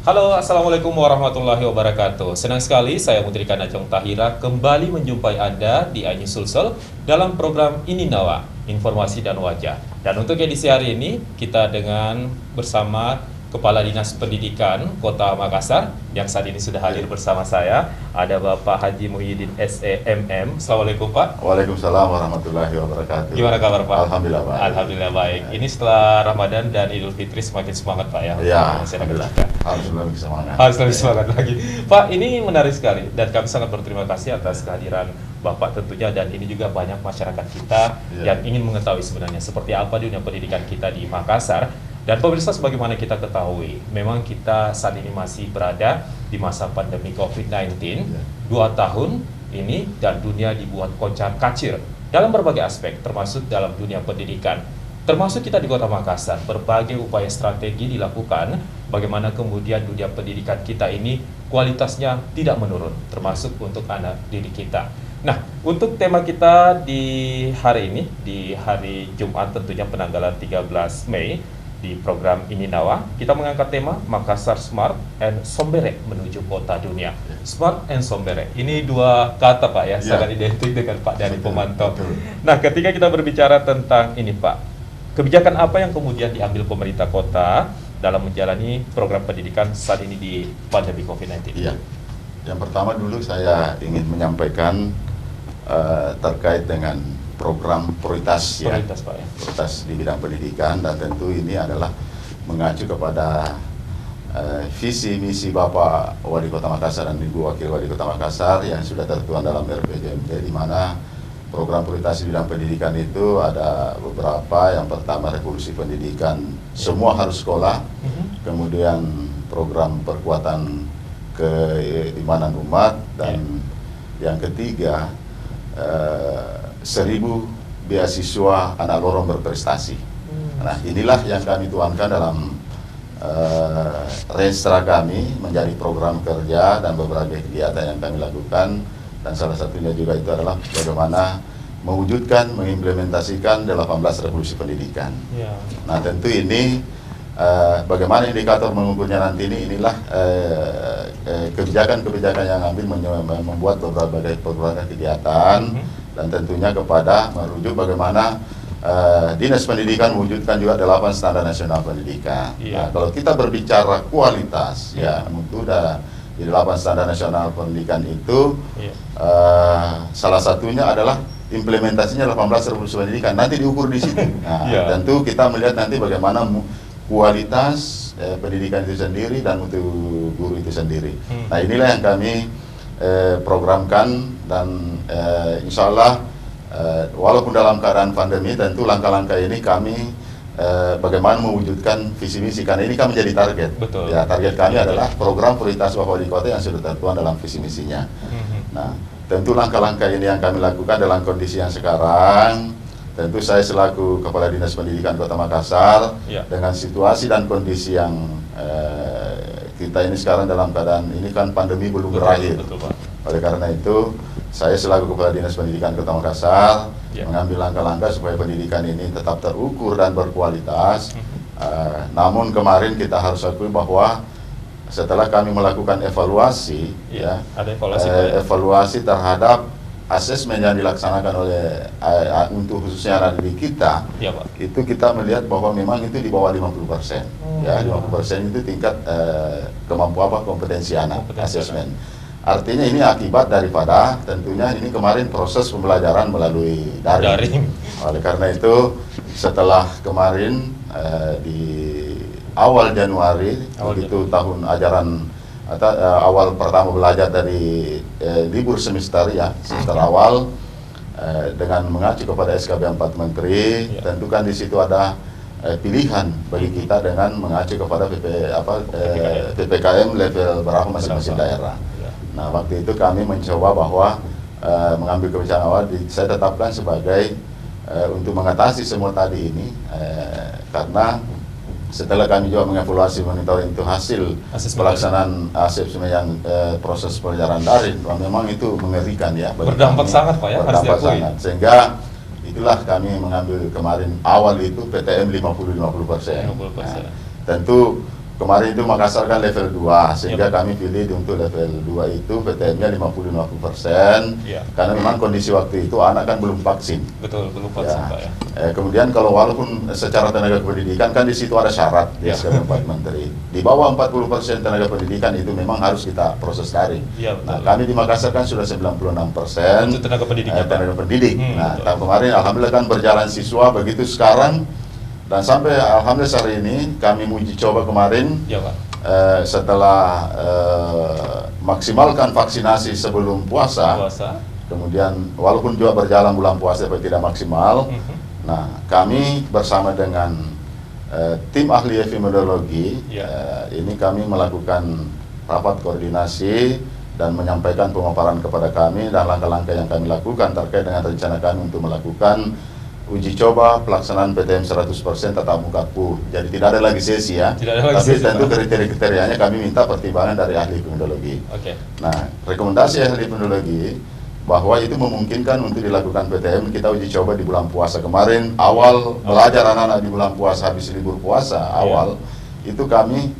Halo, Assalamualaikum warahmatullahi wabarakatuh. Senang sekali saya Mutrika Najong Tahira kembali menjumpai Anda di Anyi Sulsel dalam program Ini Nawa, Informasi dan Wajah. Dan untuk edisi hari ini, kita dengan bersama Kepala Dinas Pendidikan Kota Makassar yang saat ini sudah hadir bersama saya. Ada Bapak Haji Muhyiddin SEMM. Assalamualaikum Pak. Waalaikumsalam warahmatullahi wabarakatuh. Gimana kabar Pak? Alhamdulillah baik. Alhamdulillah baik. Ini setelah Ramadan dan Idul Fitri semakin semangat Pak ya. Ya, Alhamdulillah. harus lebih semangat. Harus lebih semangat lagi. Pak, ini menarik sekali dan kami sangat berterima kasih atas kehadiran Bapak tentunya, dan ini juga banyak masyarakat kita yang ingin mengetahui sebenarnya seperti apa dunia pendidikan kita di Makassar. Dan pemirsa, sebagaimana kita ketahui, memang kita saat ini masih berada di masa pandemi COVID-19. 2 tahun ini dan dunia dibuat kocar-kacir dalam berbagai aspek, termasuk dalam dunia pendidikan. Termasuk kita di Kota Makassar, berbagai upaya strategi dilakukan bagaimana kemudian dunia pendidikan kita ini kualitasnya tidak menurun, termasuk untuk anak didik kita. Nah, untuk tema kita di hari ini, di hari Jumat tentunya penanggalan 13 Mei, di program Ini Nawa, kita mengangkat tema Makassar Smart and Sombere menuju kota dunia. Smart and Sombere, ini dua kata Pak ya, sangat identik dengan Pak dari Pemantau. Nah, ketika kita berbicara tentang ini Pak, kebijakan apa yang kemudian diambil pemerintah kota dalam menjalani program pendidikan saat ini di pandemi COVID-19? Iya. Yang pertama dulu saya ingin menyampaikan terkait dengan program prioritas Pak ya. Prioritas di bidang pendidikan, dan tentu ini adalah mengacu kepada visi misi Bapak Wali Kota Makassar dan Ibu Wakil Wali Kota Makassar yang sudah tertuang dalam RPJMD, di mana program prioritas di bidang pendidikan itu ada beberapa. Yang pertama, revolusi pendidikan, semua harus sekolah. Kemudian program perkuatan keimanan umat, dan yang ketiga 1.000 beasiswa anak lorong berprestasi. Nah, inilah yang kami tuangkan dalam renstra kami menjadi program kerja dan beberapa kegiatan yang kami lakukan. Dan salah satunya juga itu adalah bagaimana mewujudkan, mengimplementasikan 18 revolusi pendidikan. Nah, tentu ini bagaimana indikator mengukurnya nanti inilah kebijakan-kebijakan yang ambil membuat beberapa kegiatan, dan tentunya kepada merujuk bagaimana Dinas Pendidikan mewujudkan juga 8 standar nasional pendidikan. Nah, kalau kita berbicara kualitas, ya tentu di 8 standar nasional pendidikan itu salah satunya adalah implementasinya 18 revolusi pendidikan. Nanti diukur di situ. Nah, tentu kita melihat nanti bagaimana kualitas pendidikan itu sendiri dan mutu guru itu sendiri. Nah, inilah yang kami programkan, dan insya Allah walaupun dalam keadaan pandemi, tentu langkah-langkah ini kami bagaimana mewujudkan visi misi, karena ini kami menjadi target. Betul. Ya, target kami adalah program prioritas Bapak Wali Kota yang sudah tertuang dalam visi misinya. Nah, tentu langkah-langkah ini yang kami lakukan dalam kondisi yang sekarang. Tentu saya selaku Kepala Dinas Pendidikan Kota Makassar, dengan situasi dan kondisi yang kita ini sekarang dalam keadaan ini kan pandemi belum berakhir. Oleh karena itu, saya selaku Kepala Dinas Pendidikan Kota Makassar mengambil langkah-langkah supaya pendidikan ini tetap terukur dan berkualitas. Namun kemarin kita harus akui bahwa setelah kami melakukan evaluasi, ada evaluasi terhadap asesmen yang dilaksanakan oleh untuk khususnya anak didik kita, itu kita melihat bahwa memang itu di bawah 50%. 50% itu tingkat kompetensi anak, asesmen. Artinya ini akibat daripada tentunya ini kemarin proses pembelajaran melalui daring. Oleh karena itu, setelah kemarin di awal Januari, begitu tahun ajaran atau awal pertama belajar dari libur semester awal, dengan mengacu kepada SKB 4 Menteri, tentu kan di situ ada pilihan bagi kita dengan mengacu kepada PPKM level berapa masing-masing daerah. Nah, waktu itu kami mencoba bahwa mengambil kebijakan awal saya tetapkan sebagai untuk mengatasi semua tadi ini, karena setelah kami juga mengevaluasi monitoring itu hasil pelaksanaan asesmen yang proses pelajaran daring, memang itu mengerikan ya. Berdampak sangat Pak ya, berdampak sangat. Sehingga itulah kami mengambil kemarin awal itu PTM 50-50%. Nah, tentu kemarin itu Makassar kan level 2, sehingga kami pilih untuk level 2 itu PTM-nya 50-50%, karena memang kondisi waktu itu anak kan belum vaksin. Betul, belum vaksin Pak ya. Kemudian kalau walaupun secara tenaga pendidikan kan di situ ada syarat di SKB 4 Menteri. Di bawah 40% tenaga pendidikan itu memang harus kita proses daring. Nah, kami di Makassar kan sudah 96% untuk tenaga pendidikan. Tenaga pendidik. Nah, tahun kemarin alhamdulillah kan berjalan siswa, begitu sekarang dan sampai alhamdulillah hari ini kami uji coba kemarin Pak. Setelah maksimalkan vaksinasi sebelum puasa, kemudian walaupun juga berjalan bulan puasa tapi tidak maksimal. Nah, kami bersama dengan tim ahli epidemiologi ini kami melakukan rapat koordinasi dan menyampaikan pemaparan kepada kami dan langkah-langkah yang kami lakukan terkait dengan rencana kami untuk melakukan uji coba pelaksanaan PTM 100% tatap muka full. Jadi tidak ada lagi sesi ya. Tapi tentu kriteria-kriterianya kami minta pertimbangan dari ahli epidemiologi. Nah, rekomendasi ahli epidemiologi bahwa itu memungkinkan untuk dilakukan PTM, kita uji coba di bulan puasa kemarin, awal belajar anak-anak di bulan puasa habis libur puasa awal, itu kami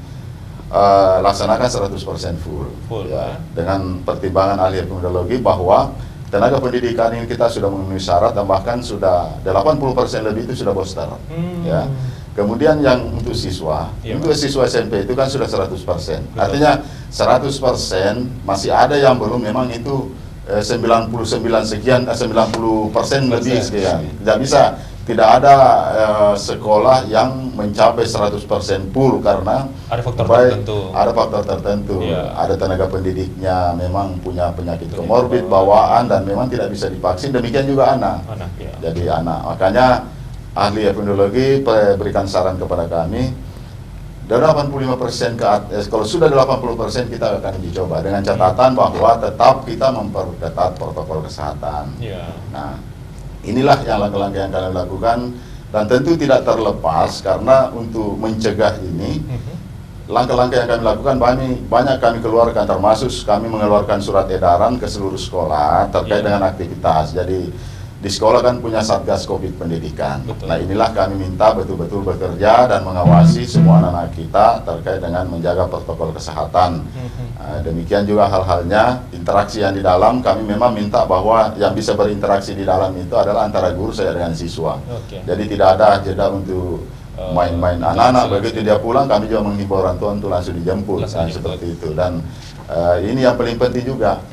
laksanakan 100% full ya, dengan pertimbangan ahli epidemiologi bahwa tenaga pendidikan ini kita sudah memenuhi syarat dan bahkan sudah 80% lebih itu sudah booster. Ya. Kemudian yang untuk siswa, untuk siswa SMP itu kan sudah 100%. Artinya 100% masih ada yang belum, memang itu 99 sekian, 90% lebih sekian. Tidak bisa, tidak ada sekolah yang mencapai 100% full karena ada faktor tertentu. Ada faktor tertentu. Ada tenaga pendidiknya memang punya penyakit komorbid, bawaan, dan memang tidak bisa divaksin. Demikian juga anak. Jadi anak. Makanya ahli epidemiologi berikan saran kepada kami, dari 85% ke atas, kalau sudah 80% kita akan uji coba dengan catatan bahwa tetap kita memperketat protokol kesehatan. Nah, inilah yang langkah-langkah yang kami lakukan, dan tentu tidak terlepas karena untuk mencegah ini, langkah-langkah yang kami lakukan banyak kami keluarkan, termasuk kami mengeluarkan surat edaran ke seluruh sekolah terkait dengan aktivitas. Jadi di sekolah kan punya Satgas Covid Pendidikan. Nah, inilah kami minta betul-betul bekerja dan mengawasi semua anak-anak kita terkait dengan menjaga protokol kesehatan. Demikian juga hal-halnya interaksi yang di dalam, kami memang minta bahwa yang bisa berinteraksi di dalam itu adalah antara guru saya dengan siswa. Jadi tidak ada jeda untuk main-main anak-anak. Begitu dia pulang, kami juga menghimbau orang tua untuk langsung dijemput, seperti itu. Dan ini yang paling penting juga,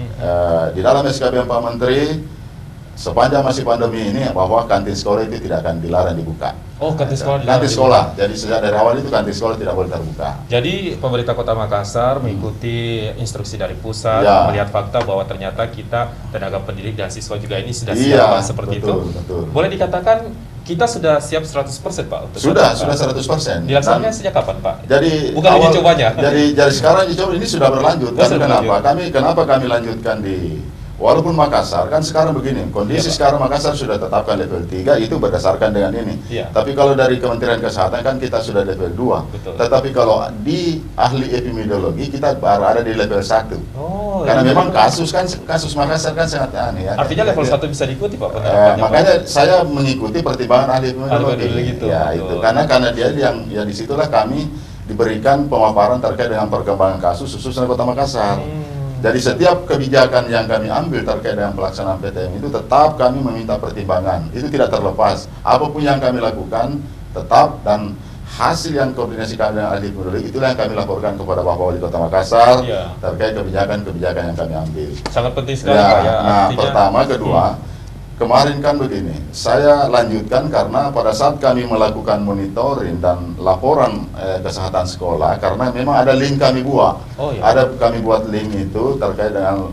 di dalam SKB 4 Menteri, sepanjang masih pandemi ini, bahwa kantin sekolah itu tidak akan dilarang dibuka. Kantin sekolah. Kantin sekolah. Jadi sejak dari awal itu kantin sekolah tidak boleh terbuka. Jadi pemerintah Kota Makassar mengikuti instruksi dari pusat, melihat fakta bahwa ternyata kita tenaga pendidik dan siswa juga ini sudah siap seperti itu. Boleh dikatakan kita sudah siap 100% Pak? Sudah 100%. Dilaksanakan sejak kapan Pak? Jadi bukan uji cobanya. Jadi sekarang uji coba ini sudah berlanjut. Kenapa kami lanjutkan di walaupun Makassar kan sekarang begini, kondisi sekarang Makassar sudah tetapkan level 3 itu berdasarkan dengan ini. Tapi kalau dari Kementerian Kesehatan kan kita sudah level 2. Tetapi kalau di ahli epidemiologi kita baru ada di level 1. Karena memang kasus Makassar kan sangat aneh ya. Artinya level 1 bisa diikuti Pak? Makanya saya mengikuti pertimbangan ahli epidemiologi. Itu karena dia yang disitulah kami diberikan pemaparan terkait dengan perkembangan kasus khususnya Kota Makassar. Jadi setiap kebijakan yang kami ambil terkait dengan pelaksanaan PTM itu tetap kami meminta pertimbangan. Itu tidak terlepas. Apapun yang kami lakukan tetap, dan hasil yang koordinasi kami dengan ahli epidemiologi itulah yang kami laporkan kepada Bapak Wali Kota Makassar terkait kebijakan-kebijakan yang kami ambil. Sangat penting sekali Pak ya. Nah, pertama, kedua, kemarin kan begini, saya lanjutkan karena pada saat kami melakukan monitoring dan laporan kesehatan sekolah, karena memang ada link kami buat, kami buat link itu terkait dengan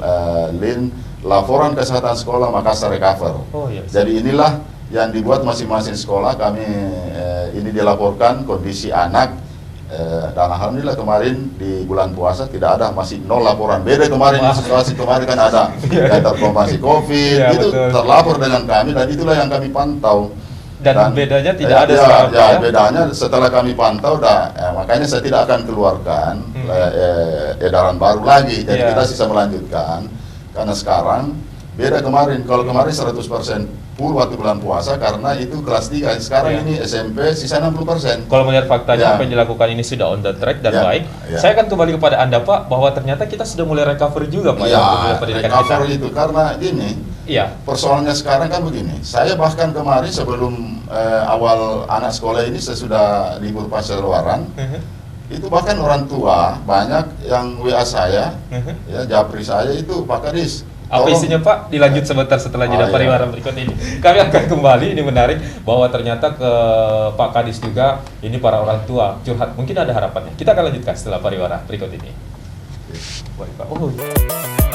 link laporan kesehatan sekolah Makassar Recover. Jadi inilah yang dibuat masing-masing sekolah, kami ini dilaporkan kondisi anak. Dan alhamdulillah kemarin di bulan puasa tidak ada, masih 0 laporan. Beda kemarin, situasi kemarin kan ada yang terkonfirmasi COVID, itu terlapor dengan kami, dan itulah yang kami pantau. Dan bedanya tidak ada sekarang ya, bedanya setelah kami pantau, makanya saya tidak akan keluarkan edaran baru lagi. Jadi kita sisa melanjutkan, karena sekarang Beda kemarin, kalau kemarin 100% full waktu bulan puasa karena itu kelas 3. Sekarang ini SMP sisa 60%. Kalau melihat Ya. faktanya apa yang dilakukan ini sudah on the track dan Ya, baik. ya. Saya akan kembali kepada Anda Pak bahwa ternyata kita sudah mulai recovery juga Pak Ya, untuk dunia pendidikan recover kita. itu karena gini, Iya. persoalannya sekarang kan begini. Saya bahkan kemarin sebelum awal anak sekolah ini sesudah libur pasca luaran, itu bahkan orang tua banyak yang WA saya, ya japri saya itu Pak Kadis. Apa tolong- isinya Pak? Dilanjut sebentar setelah jeda Oh, iya. pariwara berikut ini. Kami akan kembali, ini menarik bahwa ternyata ke Pak Kadis juga ini para orang tua curhat. Mungkin ada harapannya. Kita akan lanjutkan setelah pariwara berikut ini. Baik Pak. Oh.